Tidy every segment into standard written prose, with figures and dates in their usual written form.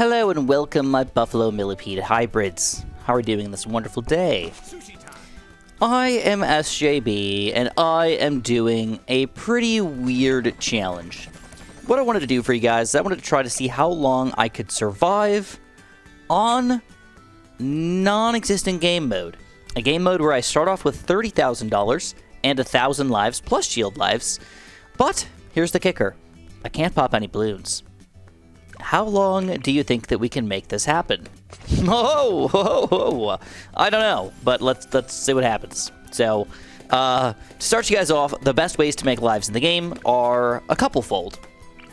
Hello and welcome, my Buffalo Millipede hybrids. How are we doing this wonderful day? I am SJB, and I am doing a pretty weird challenge. What I wanted to do for you guys is I wanted to try to see how long I could survive on non-existent game mode. A game mode where I start off with $30,000 and 1,000 lives plus shield lives. But here's the kicker. I can't pop any balloons. How long do you think that we can make this happen? I don't know, but let's see what happens. So, to start you guys off, the best ways to make lives in the game are a couple-fold.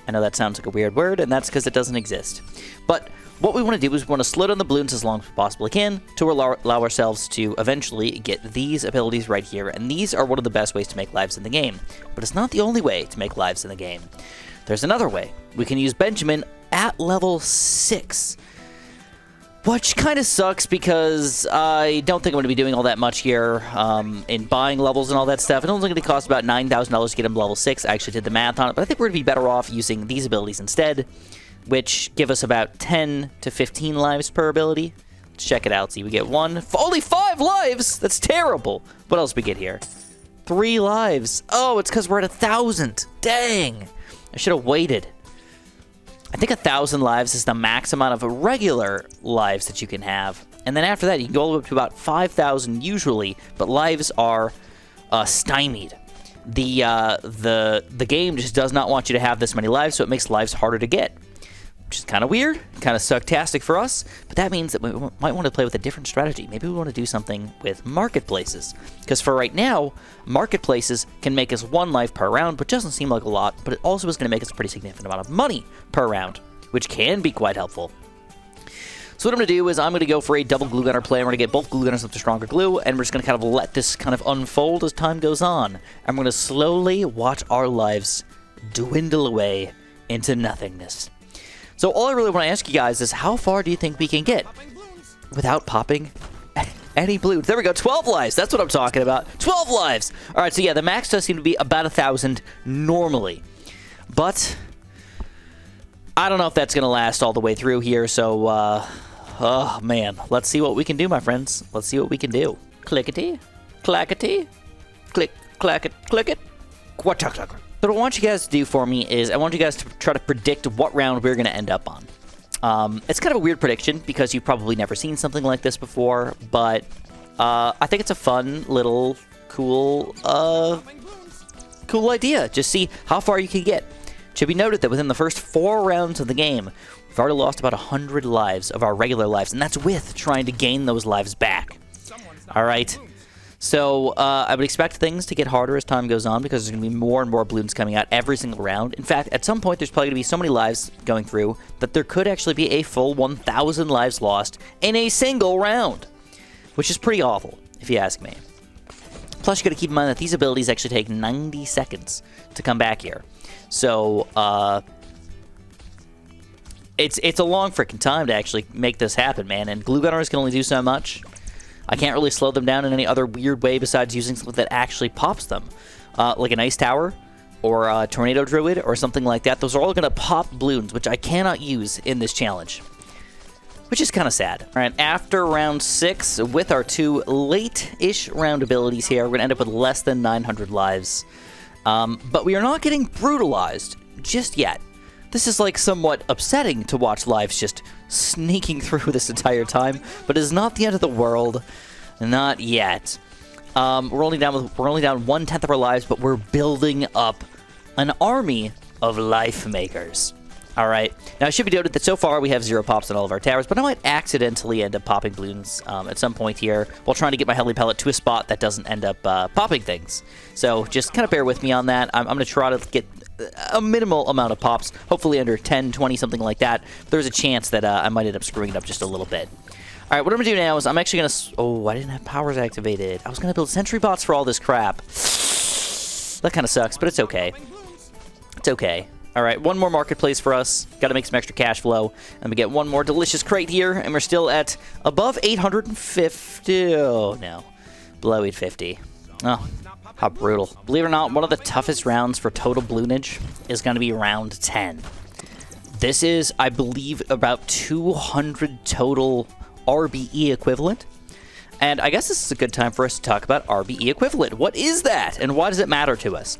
I know that sounds like a weird word, and that's because it doesn't exist. But what we want to do is we want to slow down the balloons as long as we possibly can to allow ourselves to eventually get these abilities right here, and these are one of the best ways to make lives in the game. But it's not the only way to make lives in the game. There's another way. We can use Benjamin at level 6. Which kind of sucks because I don't think I'm going to be doing all that much here in buying levels and all that stuff. It's only going to cost about $9,000 to get him to level 6. I actually did the math on it, but I think we're going to be better off using these abilities instead, which give us about 10 to 15 lives per ability. Let's check it out. See, we get only 5 lives! That's terrible! What else we get here? 3 lives. Oh, it's because we're at 1,000. Dang! I should have waited. I think 1,000 lives is the max amount of regular lives that you can have. And then after that, you can go all the way up to about 5,000 usually, but lives are stymied. The game just does not want you to have this many lives, so it makes lives harder to get. Which is kind of weird, kind of sucktastic for us, but that means that we might want to play with a different strategy. Maybe we want to do something with marketplaces. Because for right now, marketplaces can make us 1 life per round, which doesn't seem like a lot, but it also is going to make us a pretty significant amount of money per round, which can be quite helpful. So what I'm going to do is I'm going to go for a double glue gunner play. I'm going to get both glue gunners up to stronger glue, and we're just going to kind of let this kind of unfold as time goes on. I'm going to slowly watch our lives dwindle away into nothingness. So all I really want to ask you guys is how far do you think we can get without popping any balloons? There we go, 12 lives. That's what I'm talking about. 12 lives. All right, so yeah, the max does seem to be about 1,000 normally. But I don't know if that's going to last all the way through here. So, oh, man. Let's see what we can do, my friends. Let's see what we can do. Clickety, clackety, click, clack it, click it. Quack-tuck-tuck. So what I want you guys to do for me is I want you guys to try to predict what round we're going to end up on. It's kind of a weird prediction because you've probably never seen something like this before, but I think it's a fun little cool idea. Just see how far you can get. It should be noted that within the first 4 rounds of the game, we've already lost about 100 lives of our regular lives, and that's with trying to gain those lives back. All right. So, I would expect things to get harder as time goes on because there's going to be more and more balloons coming out every single round. In fact, at some point, there's probably going to be so many lives going through that there could actually be a full 1,000 lives lost in a single round, which is pretty awful, if you ask me. Plus, you got to keep in mind that these abilities actually take 90 seconds to come back here. So, it's a long freaking time to actually make this happen, man, and glue gunners can only do so much. I can't really slow them down in any other weird way besides using something that actually pops them. Like an ice tower or a tornado druid or something like that. Those are all going to pop balloons, which I cannot use in this challenge. Which is kind of sad. All right, after round 6, with our 2 late-ish round abilities here, we're going to end up with less than 900 lives. But we are not getting brutalized just yet. This is like somewhat upsetting to watch lives just sneaking through this entire time, but it is not the end of the world. Not yet. We're only down 1/10 of our lives, but we're building up an army of life makers. All right. Now, it should be noted that so far we have 0 pops on all of our towers, but I might accidentally end up popping balloons at some point here while trying to get my Heli Pellet to a spot that doesn't end up popping things. So just kind of bear with me on that. I'm going to try to get a minimal amount of pops, hopefully under 10, 20, something like that. But there's a chance that I might end up screwing it up just a little bit. All right, what I'm going to do now is I'm actually going to... Oh, I didn't have powers activated. I was going to build sentry bots for all this crap. That kind of sucks, but it's okay. It's okay. All right, one more marketplace for us. Got to make some extra cash flow. And we get one more delicious crate here, and we're still at above 850. Oh, no. Below 850. Oh, how brutal. Believe it or not, one of the toughest rounds for total balloonage is going to be round 10. This is, I believe, about 200 total RBE equivalent. And I guess this is a good time for us to talk about RBE equivalent. What is that, and why does it matter to us?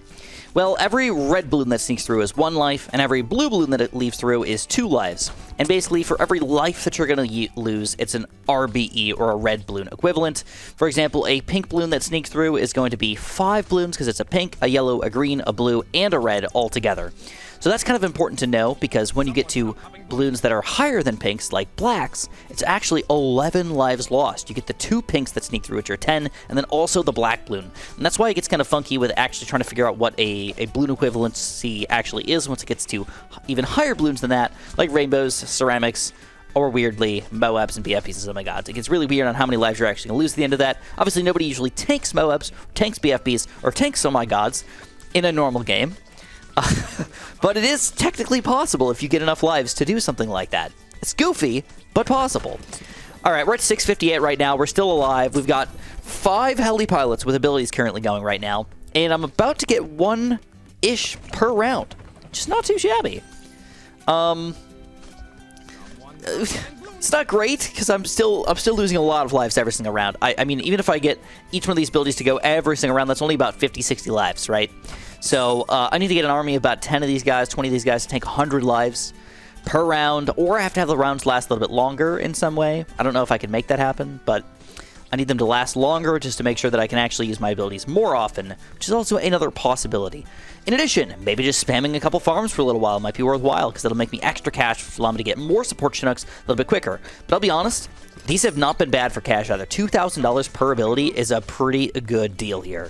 Well, every red balloon that sneaks through is 1 life, and every blue balloon that it leaves through is 2 lives. And basically, for every life that you're going to lose, it's an RBE, or a red balloon equivalent. For example, a pink balloon that sneaks through is going to be 5 balloons, because it's a pink, a yellow, a green, a blue, and a red all together. So that's kind of important to know, because when you get to balloons that are higher than pinks, like blacks, it's actually 11 lives lost. You get the 2 pinks that sneak through, which are 10, and then also the black balloon. And that's why it gets kind of funky with actually trying to figure out what a balloon equivalency actually is once it gets to even higher balloons than that, like rainbows, ceramics, or weirdly, Moabs and BFPs and some of my gods. It gets really weird on how many lives you're actually going to lose at the end of that. Obviously, nobody usually tanks Moabs, tanks BFPs, or tanks some of my gods in a normal game. But it is technically possible if you get enough lives to do something like that. It's goofy, but possible. All right, we're at 658 right now. We're still alive. We've got 5 heli pilots with abilities currently going right now, and I'm about to get 1-ish per round. Just not too shabby. It's not great, because I'm still losing a lot of lives every single round. I mean, even if I get each one of these abilities to go every single round, that's only about 50, 60 lives, right? So I need to get an army of about 10 of these guys, 20 of these guys to take 100 lives per round, or I have to have the rounds last a little bit longer in some way. I don't know if I can make that happen, but I need them to last longer just to make sure that I can actually use my abilities more often, which is also another possibility. In addition, maybe just spamming a couple farms for a little while might be worthwhile, because it'll make me extra cash, which will allow me to get more support Chinooks a little bit quicker. But I'll be honest, these have not been bad for cash either. $2,000 per ability is a pretty good deal here.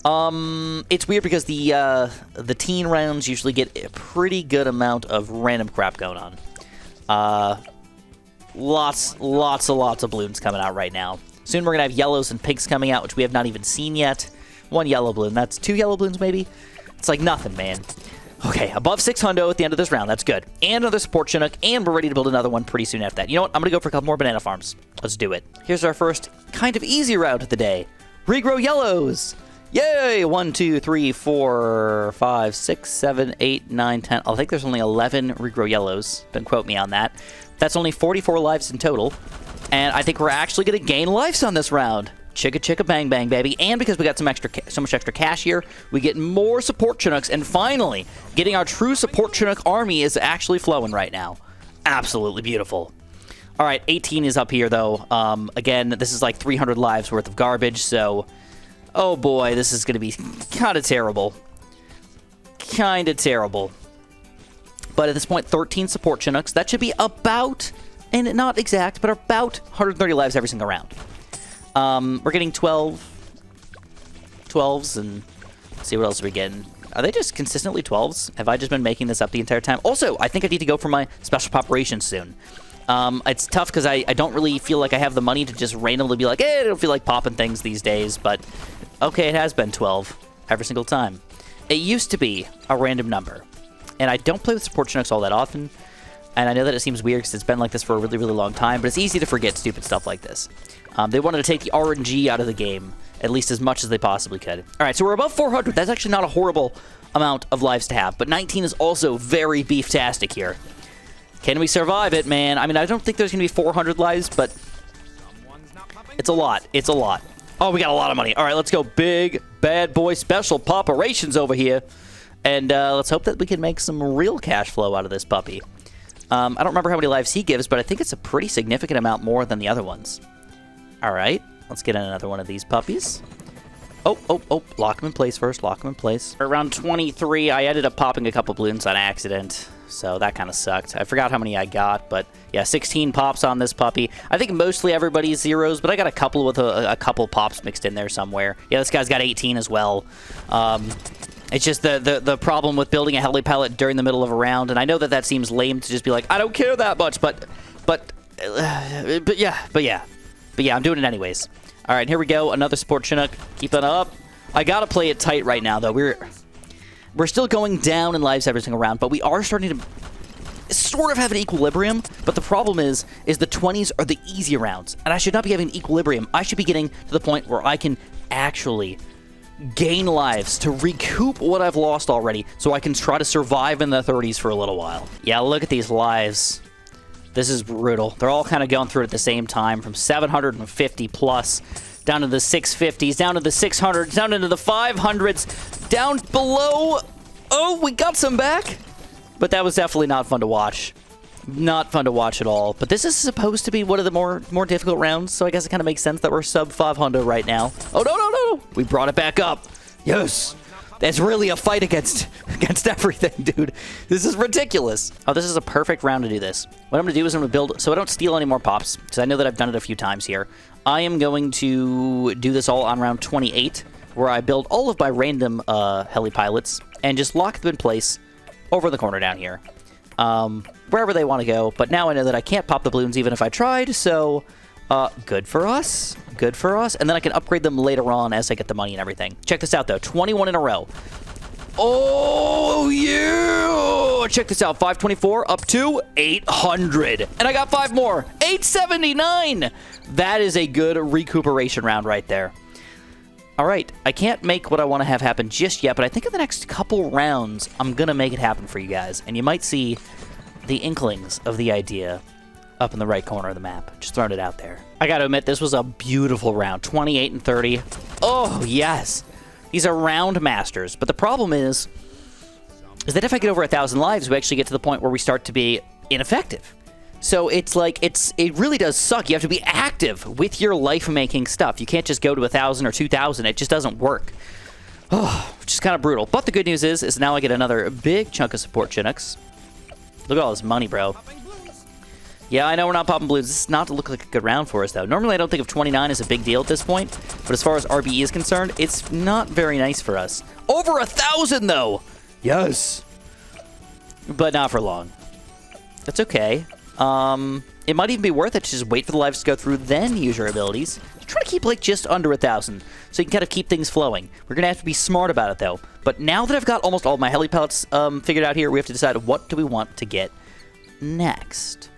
It's weird because the teen rounds usually get a pretty good amount of random crap going on. Lots of balloons coming out right now. Soon we're gonna have yellows and pinks coming out, which we have not even seen yet. 1 yellow balloon. That's 2 yellow balloons, maybe? It's like nothing, man. Okay, above 600 at the end of this round. That's good. And another support Chinook, and we're ready to build another one pretty soon after that. You know what? I'm gonna go for a couple more banana farms. Let's do it. Here's our first kind of easy route of the day. Regrow yellows! Yay! 1, 2, 3, 4, 5, 6, 7, 8, 9, 10. I think there's only 11 regrow yellows. Don't quote me on that. That's only 44 lives in total. And I think we're actually going to gain lives on this round. Chicka chicka bang bang, baby. And because we got so much extra cash here, we get more support Chinooks. And finally, getting our true support Chinook army is actually flowing right now. Absolutely beautiful. All right, 18 is up here, though. Again, this is like 300 lives worth of garbage, so... Oh boy, this is going to be kind of terrible. Kind of terrible. But at this point, 13 support Chinooks. That should be about, and not exact, but about 130 lives every single round. We're getting 12. 12s, and let's see what else are we getting. Are they just consistently 12s? Have I just been making this up the entire time? Also, I think I need to go for my special operations soon. It's tough because I don't really feel like I have the money to just randomly be like, I don't feel like popping things these days, but okay, it has been 12 every single time. It used to be a random number, and I don't play with support Chinooks all that often, and I know that it seems weird because it's been like this for a really, really long time, but it's easy to forget stupid stuff like this. They wanted to take the RNG out of the game, at least as much as they possibly could. All right, so we're above 400. That's actually not a horrible amount of lives to have, but 19 is also very beef-tastic here. Can we survive it, man? I mean, I don't think there's going to be 400 lives, but it's a lot. It's a lot. Oh, we got a lot of money. All right, let's go big, bad boy special operations over here. And let's hope that we can make some real cash flow out of this puppy. I don't remember how many lives he gives, but I think it's a pretty significant amount more than the other ones. All right, let's get in another one of these puppies. Oh, lock him in place first, lock him in place. Around 23, I ended up popping a couple balloons on accident, so that kind of sucked. I forgot how many I got, but yeah, 16 pops on this puppy. I think mostly everybody's zeros, but I got a couple with a couple pops mixed in there somewhere. Yeah, this guy's got 18 as well. It's just the problem with building a heli pallet during the middle of a round, and I know that that seems lame to just be like, I don't care that much, but yeah, I'm doing it anyways. All right, here we go. Another support Chinook. Keep it up. I gotta play it tight right now, though. We're still going down in lives every single round, but we are starting to sort of have an equilibrium. But the problem is the 20s are the easy rounds, and I should not be having an equilibrium. I should be getting to the point where I can actually gain lives to recoup what I've lost already so I can try to survive in the 30s for a little while. Yeah, look at these lives. This is brutal. They're all kind of going through it at the same time, from 750 plus down to the 650s, down to the 600s, down into the 500s, down below. Oh, we got some back. But that was definitely not fun to watch. Not fun to watch at all. But this is supposed to be one of the more difficult rounds, so I guess it kind of makes sense that we're sub 500 right now. Oh, no, no, no. We brought it back up. Yes. That's really a fight against everything, dude. This is ridiculous. Oh, this is a perfect round to do this. What I'm going to do is I'm going to build, so I don't steal any more pops, because I know that I've done it a few times here. I am going to do this all on round 28, where I build all of my random heli pilots and just lock them in place over in the corner down here. Wherever they want to go, but now I know that I can't pop the balloons even if I tried, so good for us. Good for us. And then I can upgrade them later on as I get the money and everything. Check this out, though. 21 in a row. Oh, yeah! Check this out. 524 up to 800. And I got 5 more. 879! That is a good recuperation round right there. All right. I can't make what I want to have happen just yet, but I think in the next couple rounds, I'm going to make it happen for you guys. And you might see the inklings of the idea up in the right corner of the map. Just throwing it out there. I gotta admit, this was a beautiful round. 28 and 30. Oh, yes. These are round masters. But the problem is that if I get over 1,000 lives, we actually get to the point where we start to be ineffective. So it's like, it really does suck. You have to be active with your life-making stuff. You can't just go to 1,000 or 2,000. It just doesn't work. Oh, which is kind of brutal. But the good news is now I get another big chunk of support Chinooks. Look at all this money, bro. Yeah, I know we're not popping balloons. This does not look like a good round for us, though. Normally, I don't think of 29 as a big deal at this point. But as far as RBE is concerned, it's not very nice for us. Over 1,000, though! Yes! But not for long. That's okay. It might even be worth it to just wait for the lives to go through, then use your abilities. Try to keep, like, just under 1,000, so you can kind of keep things flowing. We're going to have to be smart about it, though. But now that I've got almost all my heli pellets figured out here, we have to decide what do we want to get next.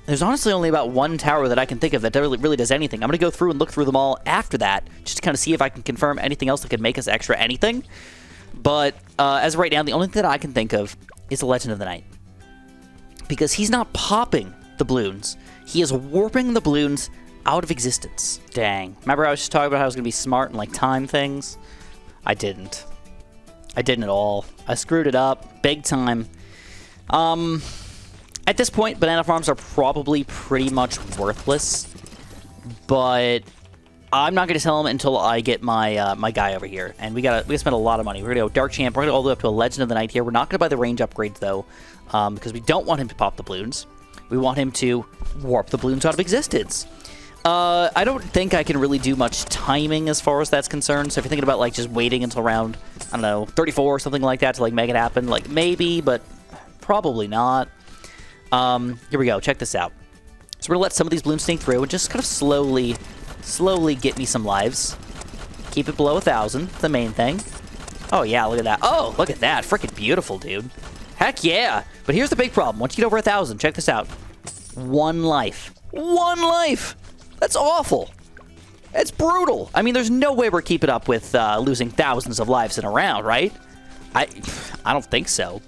There's honestly only about one tower that I can think of that really does anything. I'm going to go through and look through them all after that, just to kind of see if I can confirm anything else that could make us extra anything. But as of right now, the only thing that I can think of is the Legend of the Night. Because he's not popping the balloons. He is warping the balloons out of existence. Dang. Remember I was just talking about how I was going to be smart and, like, time things? I didn't. I didn't at all. I screwed it up big time. At this point, banana farms are probably pretty much worthless, but I'm not going to sell them until I get my my guy over here. And we gotta spend a lot of money. We're going to go Dark Champ. We're going to go all the way up to a Legend of the Night here. We're not going to buy the range upgrades, though, because we don't want him to pop the balloons. We want him to warp the balloons out of existence. I don't think I can really do much timing as far as that's concerned. So if you're thinking about, like, just waiting until around, I don't know, 34 or something like that to, like, make it happen, like, maybe, but probably not. Here we go. Check this out. So we're going to let some of these balloons sneak through and just kind of slowly get me some lives. Keep it below 1,000, the main thing. Oh, yeah, look at that. Oh, look at that. Freaking beautiful, dude. Heck yeah. But here's the big problem. Once you get over 1,000, check this out. 1 life. 1 life. That's awful. It's brutal. I mean, there's no way we're keeping up with losing thousands of lives in a round, right? I don't think so.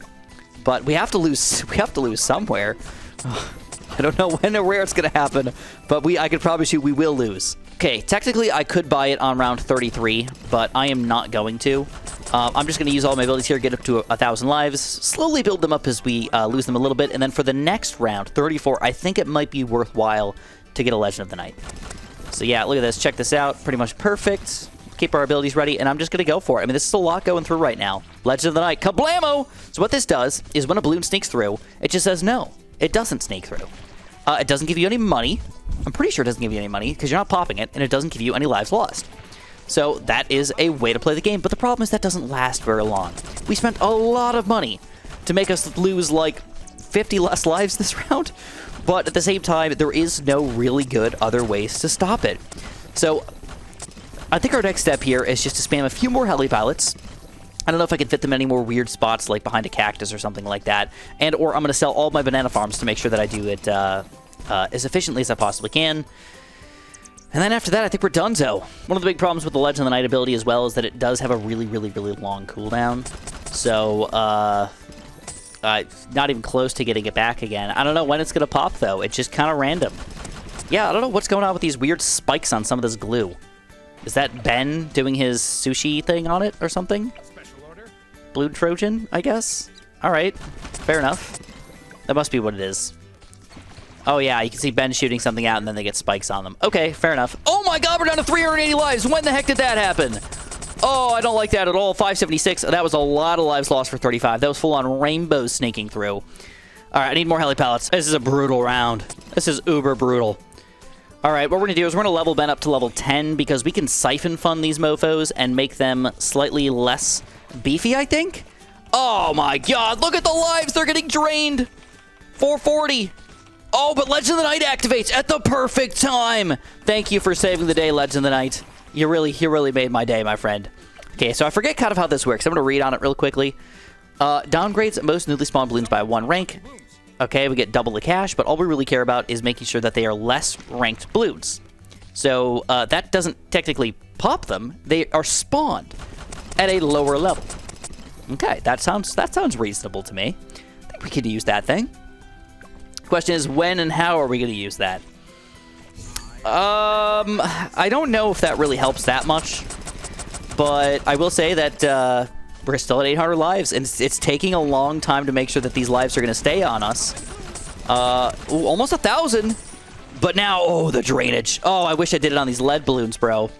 But we have to lose. We have to lose somewhere. I don't know when or where it's going to happen, but I could promise you we will lose. Okay, technically I could buy it on round 33, but I am not going to. I'm just going to use all my abilities here, get up to 1,000 lives, slowly build them up as we lose them a little bit, and then for the next round, 34, I think it might be worthwhile to get a Legend of the Night. So yeah, look at this. Check this out. Pretty much perfect. Keep our abilities ready, and I'm just going to go for it. I mean, this is a lot going through right now. Legend of the Night. Kablamo! So what this does is when a balloon sneaks through, it just says no. It doesn't sneak through. It doesn't give you any money. I'm pretty sure it doesn't give you any money because you're not popping it, and it doesn't give you any lives lost. So that is a way to play the game, but the problem is that doesn't last very long. We spent a lot of money to make us lose, like, 50 less lives this round, but at the same time, there is no really good other ways to stop it. So I think our next step here is just to spam a few more heli pilots. I don't know if I can fit them in any more weird spots, like behind a cactus or something like that. And or I'm going to sell all my banana farms to make sure that I do it as efficiently as I possibly can. And then after that, I think we're donezo. One of the big problems with the Legend of the Night ability as well is that it does have a really, really, really long cooldown. So, not even close to getting it back again. I don't know when it's going to pop, though. It's just kind of random. Yeah, I don't know what's going on with these weird spikes on some of this glue. Is that Ben doing his sushi thing on it or something? Special order? Blue Trojan, I guess? All right, fair enough. That must be what it is. Oh, yeah, you can see Ben shooting something out, and then they get spikes on them. Okay, fair enough. Oh, my God, we're down to 380 lives. When the heck did that happen? Oh, I don't like that at all. 576. That was a lot of lives lost for 35. That was full-on rainbows snaking through. All right, I need more heli pallets. This is a brutal round. This is uber brutal. All right, what we're going to do is we're going to level Ben up to level 10 because we can siphon fund these mofos and make them slightly less beefy, I think. Oh, my God. Look at the lives. They're getting drained. 440. Oh, but Legend of the Night activates at the perfect time. Thank you for saving the day, Legend of the Night. You really made my day, my friend. Okay, so I forget kind of how this works. I'm going to read on it real quickly. Downgrades most newly spawned balloons by 1 rank. Okay, we get double the cash, but all we really care about is making sure that they are less ranked balloons. So that doesn't technically pop them. They are spawned at a lower level. Okay, that sounds reasonable to me. I think we could use that thing. Question is, when and how are we going to use that? I don't know if that really helps that much, but I will say that we're still at 800 lives, and it's taking a long time to make sure that these lives are going to stay on us. Ooh, almost 1,000, but now, oh, the drainage. Oh, I wish I did it on these lead balloons, bro.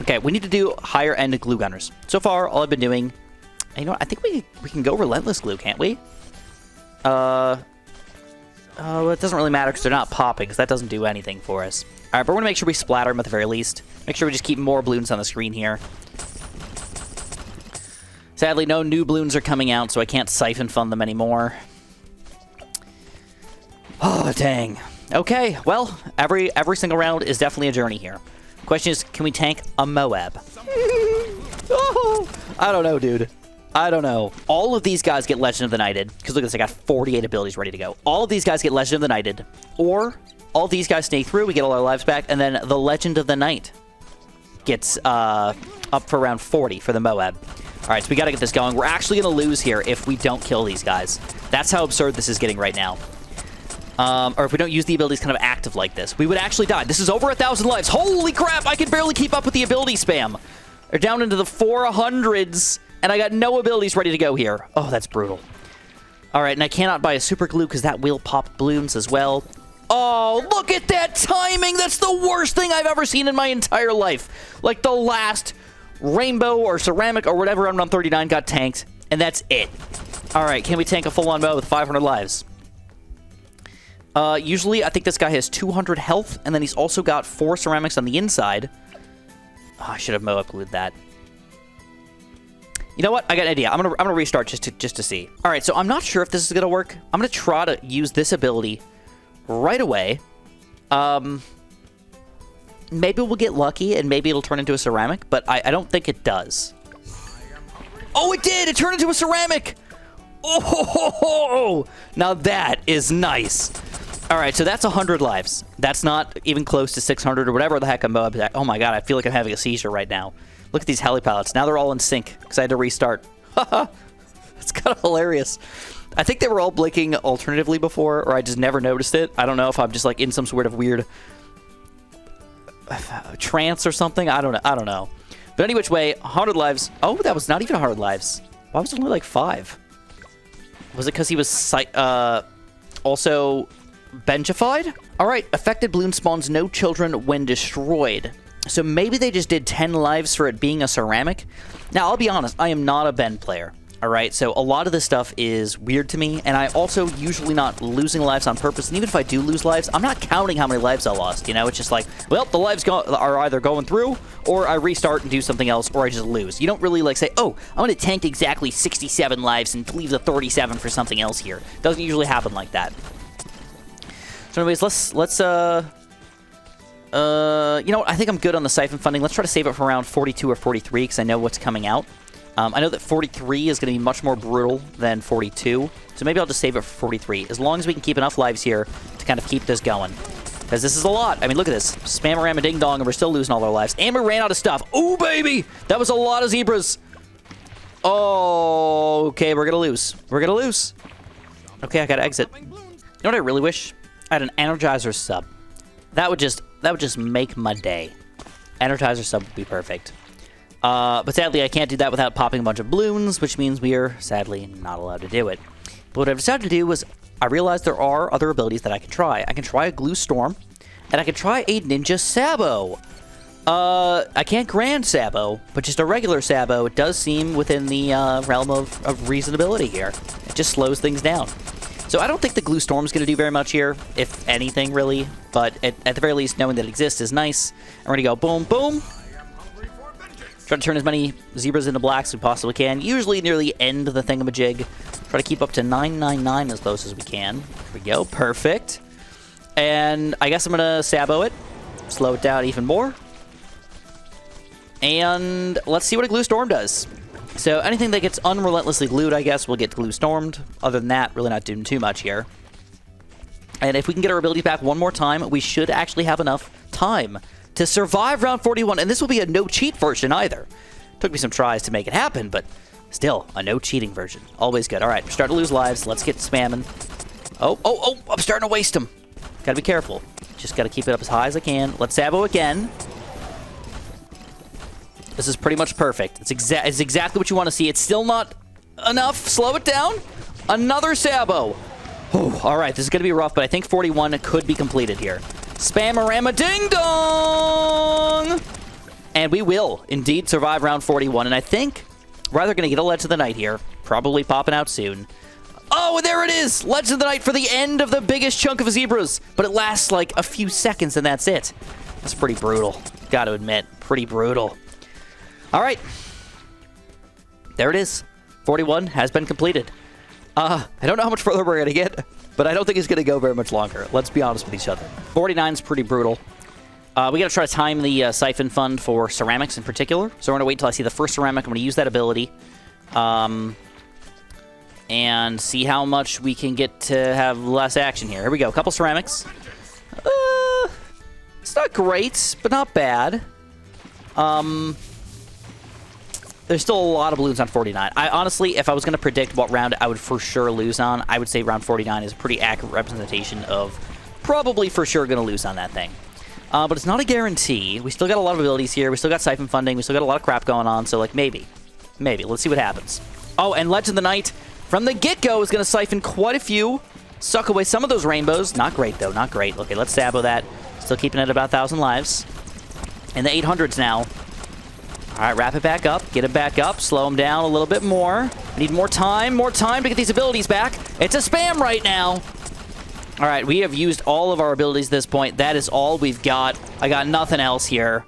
Okay, we need to do higher end glue gunners. So far, all I've been doing, you know what, I think we can go relentless glue, can't we? It doesn't really matter because they're not popping, because that doesn't do anything for us. All right, but we're going to make sure we splatter them at the very least. Make sure we just keep more balloons on the screen here. Sadly, no new balloons are coming out, so I can't siphon fund them anymore. Oh, dang. Okay, well, every single round is definitely a journey here. Question is, can we tank a Moab? Oh, I don't know, dude. I don't know. All of these guys get Legend of the Nighted. Because look at this, I got 48 abilities ready to go. All of these guys get Legend of the Nighted. Or all these guys snake through, we get all our lives back, and then the Legend of the Night gets up for round 40 for the Moab. All right, so we got to get this going. We're actually going to lose here if we don't kill these guys. That's how absurd this is getting right now. Or if we don't use the abilities kind of active like this. We would actually die. This is over 1,000 lives. Holy crap, I can barely keep up with the ability spam. They're down into the 400s. And I got no abilities ready to go here. Oh, that's brutal. All right, and I cannot buy a super glue because that will pop balloons as well. Oh, look at that timing. That's the worst thing I've ever seen in my entire life. Like the last rainbow or ceramic or whatever on round 39 got tanked, and that's it. All right, can we tank a full-on Mo with 500 lives? Usually, I think this guy has 200 health, and then he's also got 4 ceramics on the inside. Oh, I should have Mo up-glued that. You know what? I got an idea. I'm gonna restart just to see. All right, so I'm not sure if this is gonna work. I'm gonna try to use this ability right away. Maybe we'll get lucky and maybe it'll turn into a ceramic, but I don't think it does. Oh, it did! It turned into a ceramic! Oh, now that is nice. All right, so that's 100 lives. That's not even close to 600 or whatever the heck I'm Moab. Oh my God, I feel like I'm having a seizure right now. Look at these heli pallets. Now they're all in sync because I had to restart. It's kind of hilarious. I think they were all blinking alternatively before, or I just never noticed it. I don't know if I'm just like in some sort of weird trance or something. I don't know. But any which way, 100 lives. Oh, that was not even 100 lives. Why was it only like 5? Was it because he was also benchified? All right, affected balloon spawns no children when destroyed. So maybe they just did 10 lives for it being a ceramic. Now, I'll be honest, I am not a Ben player, all right? So a lot of this stuff is weird to me, and I also usually not losing lives on purpose. And even if I do lose lives, I'm not counting how many lives I lost, you know? It's just like, well, the lives are either going through, or I restart and do something else, or I just lose. You don't really, like, say, oh, I'm going to tank exactly 67 lives and leave the 37 for something else here. It doesn't usually happen like that. So anyways, let's you know what? I think I'm good on the siphon funding. Let's try to save it for around 42 or 43 because I know what's coming out. I know that 43 is going to be much more brutal than 42, so maybe I'll just save it for 43, as long as we can keep enough lives here to kind of keep this going. Because this is a lot. I mean, look at this. Spam-a-ram a ding-dong, and we're still losing all our lives. And we ran out of stuff. Ooh, baby! That was a lot of zebras. Oh, okay, we're gonna lose. We're gonna lose. Okay, I gotta exit. You know what I really wish? I had an Energizer sub. That would just make my day. Energizer sub would be perfect. But sadly, I can't do that without popping a bunch of balloons, which means we are sadly not allowed to do it. But what I decided to do was I realized there are other abilities that I can try. I can try a Glue Storm, and I can try a Ninja Sabo. I can't Grand Sabo, but just a regular Sabo, it does seem within the realm of reasonability here. It just slows things down. So I don't think the Glue Storm's going to do very much here, if anything, really. But at the very least, knowing that it exists is nice. And we're going to go boom, boom. Try to turn as many zebras into blacks as we possibly can. Usually near the end of the thingamajig. Try to keep up to 999 as close as we can. There we go. Perfect. And I guess I'm going to Sabo it. Slow it down even more. And let's see what a Glue Storm does. So anything that gets unrelentlessly glued, I guess, will get Glue Stormed. Other than that, really not doing too much here. And if we can get our abilities back one more time, we should actually have enough time to survive round 41. And this will be a no-cheat version either. Took me some tries to make it happen, but still, a no-cheating version. Always good. All right, we're starting to lose lives. Let's get spamming. Oh, I'm starting to waste them. Gotta be careful. Just gotta keep it up as high as I can. Let's Sabo again. This is pretty much perfect. It's exactly what you want to see. It's still not enough. Slow it down. Another Sabo. Oh, all right, this is going to be rough, but I think 41 could be completed here. Spam-a-ram-a-ding-dong! And we will indeed survive round 41, and I think we're either going to get a Legend of the Night here, probably popping out soon. Oh, there it is! Legend of the Night for the end of the biggest chunk of zebras, but it lasts like a few seconds, and that's it. That's pretty brutal. Got to admit, pretty brutal. All right. There it is. 41 has been completed. I don't know how much further we're going to get, but I don't think it's going to go very much longer. Let's be honest with each other. 49 is pretty brutal. We got to try to time the Siphon Fund for ceramics in particular. So we're going to wait until I see the first ceramic. I'm going to use that ability. And see how much we can get to have less action here. Here we go. A couple ceramics. It's not great, but not bad. There's still a lot of balloons on 49. I honestly, if I was going to predict what round I would for sure lose on, I would say round 49 is a pretty accurate representation of probably for sure going to lose on that thing. But it's not a guarantee. We still got a lot of abilities here. We still got Siphon Funding. We still got a lot of crap going on. So, like, maybe. Let's see what happens. Oh, and Legend of the Night from the get-go is going to siphon quite a few. Suck away some of those rainbows. Not great, though. Not great. Okay, let's Sabo that. Still keeping it at about 1,000 lives. In the 800s now. All right, wrap it back up. Get it back up. Slow him down a little bit more. Need more time to get these abilities back. It's a spam right now. All right, we have used all of our abilities at this point. That is all we've got. I got nothing else here.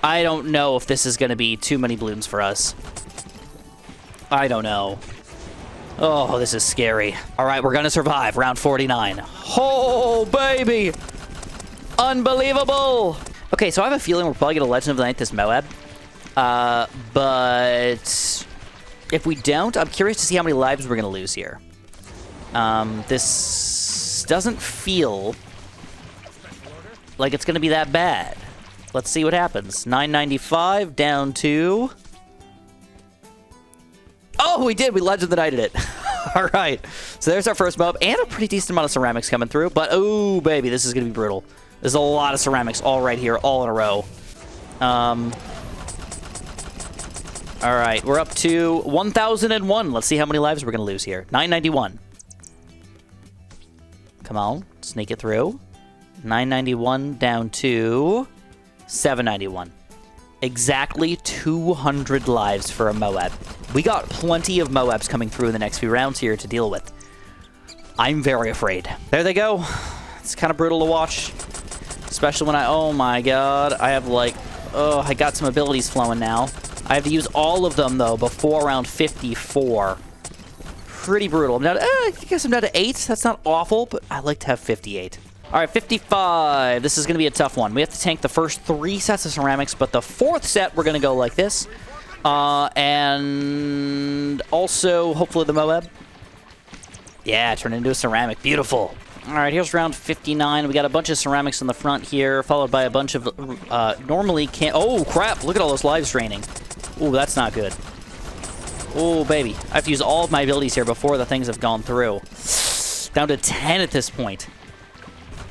I don't know if this is going to be too many balloons for us. I don't know. Oh, this is scary. All right, we're going to survive round 49. Oh, baby. Unbelievable. Okay, so I have a feeling we're probably going to Legend of the Night this Moab. But if we don't, I'm curious to see how many lives we're going to lose here. This doesn't feel like it's going to be that bad. Let's see what happens. 995 down to... Oh, we did. We Legend of the Nighted it. All right. So there's our first mob and a pretty decent amount of ceramics coming through. But, oh, baby, this is going to be brutal. There's a lot of ceramics all right here, all in a row. All right, we're up to 1,001. Let's see how many lives we're going to lose here. 991. Come on, sneak it through. 991 down to 791. Exactly 200 lives for a Moab. We got plenty of Moabs coming through in the next few rounds here to deal with. I'm very afraid. There they go. It's kind of brutal to watch. Especially when oh my god, I have like, oh, I got some abilities flowing now. I have to use all of them, though, before round 54. Pretty brutal. I'm down to, I guess I'm down to 8. That's not awful, but I like to have 58. All right, 55. This is going to be a tough one. We have to tank the first 3 sets of ceramics, but the 4th set, we're going to go like this. And also, hopefully, the Moab. Yeah, turn it into a ceramic. Beautiful. All right, here's round 59. We got a bunch of ceramics in the front here, followed by a bunch of normally can't. Oh crap! Look at all those lives draining. Ooh, that's not good. Oh baby, I have to use all of my abilities here before the things have gone through. Down to 10 at this point.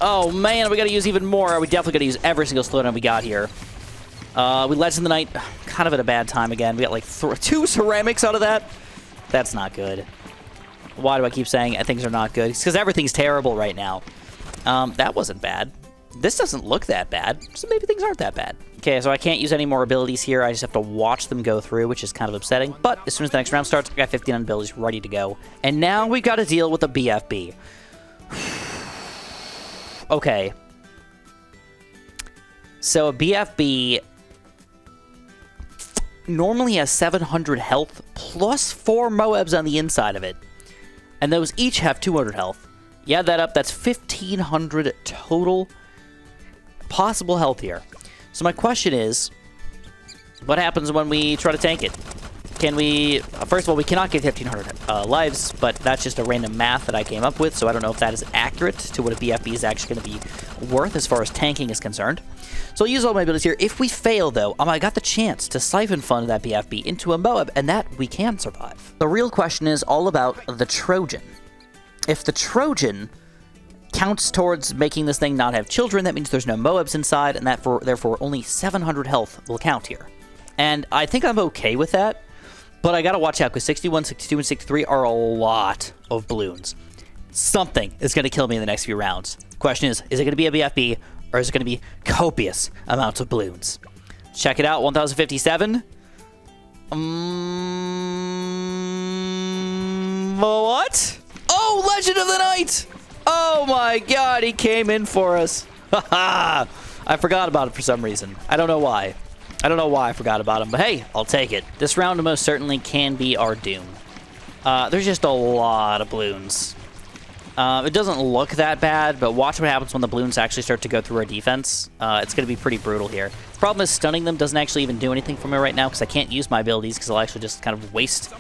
Oh man, we got to use even more. We definitely got to use every single slowdown we got here. We Legend of the Night, kind of at a bad time again. We got like 2 ceramics out of that. That's not good. Why do I keep saying things are not good? It's because everything's terrible right now. That wasn't bad. This doesn't look that bad, so maybe things aren't that bad. Okay, so I can't use any more abilities here. I just have to watch them go through, which is kind of upsetting. But as soon as the next round starts, I got 59 abilities ready to go. And now we've got to deal with the BFB. Okay. So a BFB normally has 700 health plus 4 Moabs on the inside of it. And those each have 200 health. You add that up, that's 1,500 total possible health here. So my question is, what happens when we try to tank it? Can we... First of all, we cannot get 1,500 lives, but that's just a random math that I came up with, so I don't know if that is accurate to what a BFB is actually going to be worth as far as tanking is concerned. So I'll use all my abilities here. If we fail, though, I got the chance to siphon fund that BFB into a Moab, and that we can survive. The real question is all about the Trojan. If the Trojan counts towards making this thing not have children, that means there's no Moabs inside, and that therefore only 700 health will count here. And I think I'm okay with that, but I gotta watch out, because 61, 62, and 63 are a lot of balloons. Something is going to kill me in the next few rounds. Question is it going to be a BFB, or is it going to be copious amounts of balloons? Check it out, 1057. What? Oh, Legend of the Night! Oh my god, he came in for us. Haha! I forgot about it for some reason. I don't know why. I don't know why I forgot about him, but hey, I'll take it. This round most certainly can be our doom. There's just a lot of balloons. It doesn't look that bad, but watch what happens when the balloons actually start to go through our defense. It's going to be pretty brutal here. Problem is, stunning them doesn't actually even do anything for me right now because I can't use my abilities because I'll actually just kind of waste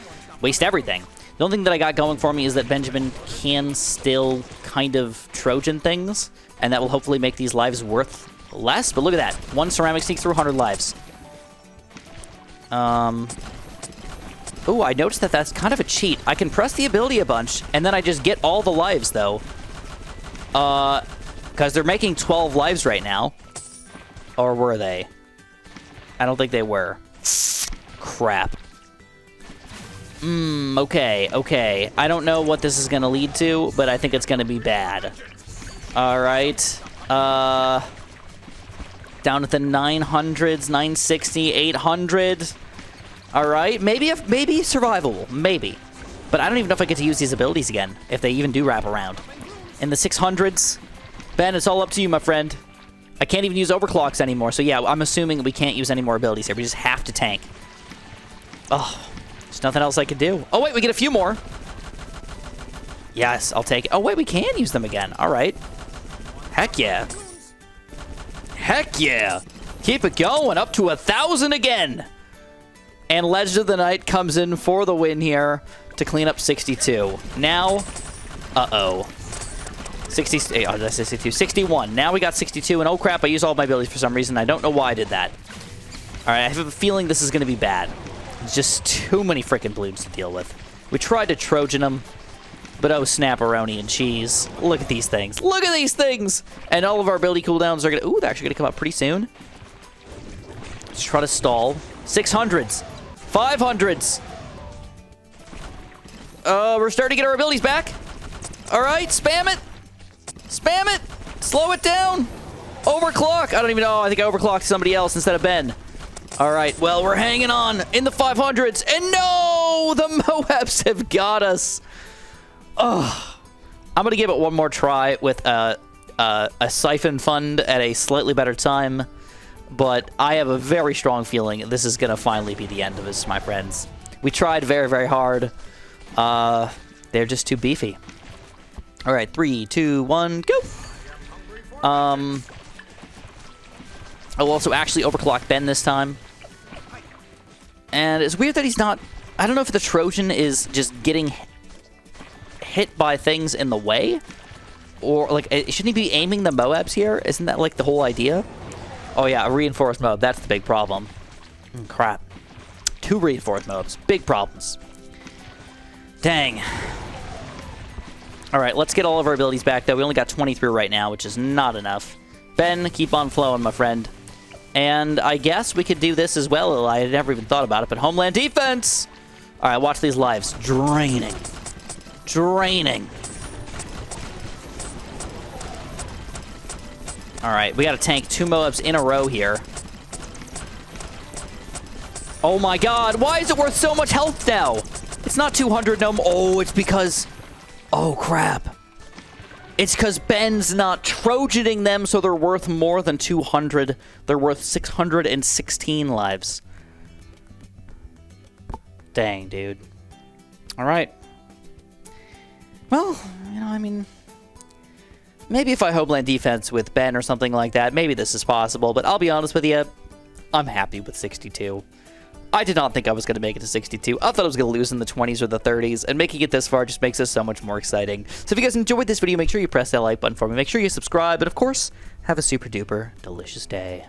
everything. The only thing that I got going for me is that Benjamin can still kind of Trojan things, and that will hopefully make these lives worth less. But look at that. 1 ceramic sneaks through 100 lives. Oh, I noticed that that's kind of a cheat. I can press the ability a bunch, and then I just get all the lives, though. Because they're making 12 lives right now. Or were they? I don't think they were. Crap. Okay. I don't know what this is going to lead to, but I think it's going to be bad. All right. Down at the 900s, 960, 800. All right. Maybe survivable. Maybe. But I don't even know if I get to use these abilities again, if they even do wrap around. In the 600s, Ben, it's all up to you, my friend. I can't even use overclocks anymore, so yeah, I'm assuming we can't use any more abilities here. We just have to tank. Oh. There's nothing else I can do. Oh, wait, we get a few more. Yes, I'll take it. Oh, wait, we can use them again. All right. Heck yeah. Heck yeah. Keep it going. Up to 1,000 again. And Legend of the Night comes in for the win here to clean up 62. Now, 62. 61. Now we got 62. And oh, crap, I used all my abilities for some reason. I don't know why I did that. All right, I have a feeling this is going to be bad. Just too many freaking balloons to deal with. We tried to Trojan them, but oh, snapperoni and cheese. Look at these things. Look at these things! And all of our ability cooldowns are going to... Ooh, they're actually going to come up pretty soon. Let's try to stall. 600s. 500s. We're starting to get our abilities back. All right, spam it. Spam it. Slow it down. Overclock. I don't even know. I think I overclocked somebody else instead of Ben. All right, well, we're hanging on in the 500s. And no, the Moabs have got us. Oh, I'm going to give it one more try with a siphon fund at a slightly better time. But I have a very strong feeling this is going to finally be the end of us, my friends. We tried very, very hard. They're just too beefy. All right, 3, 2, 1, go. I'll also actually overclock Ben this time. And it's weird that he's not... I don't know if the Trojan is just getting hit by things in the way, Or, like, shouldn't he be aiming the Moabs here? Isn't that, like, the whole idea? Oh, yeah, a reinforced Moab. That's the big problem. Crap. 2 reinforced Moabs. Big problems. Dang. All right, let's get all of our abilities back, though. We only got 23 right now, which is not enough. Ben, keep on flowing, my friend. And I guess we could do this as well. I had never even thought about it, but Homeland Defense! All right, watch these lives. Draining. Draining. All right, we got to tank 2 Moabs in a row here. Oh my god, why is it worth so much health now? It's not 200 no more. Oh, it's because... Oh, crap. It's because Ben's not Trojaning them, so they're worth more than 200. They're worth 616 lives. Dang, dude. All right. Well, you know, I mean... Maybe if I Homeland Defense with Ben or something like that, maybe this is possible. But I'll be honest with you, I'm happy with 62. I did not think I was going to make it to 62. I thought I was going to lose in the 20s or the 30s, and making it this far just makes this so much more exciting. So if you guys enjoyed this video, make sure you press that like button for me. Make sure you subscribe, and of course, have a super duper delicious day.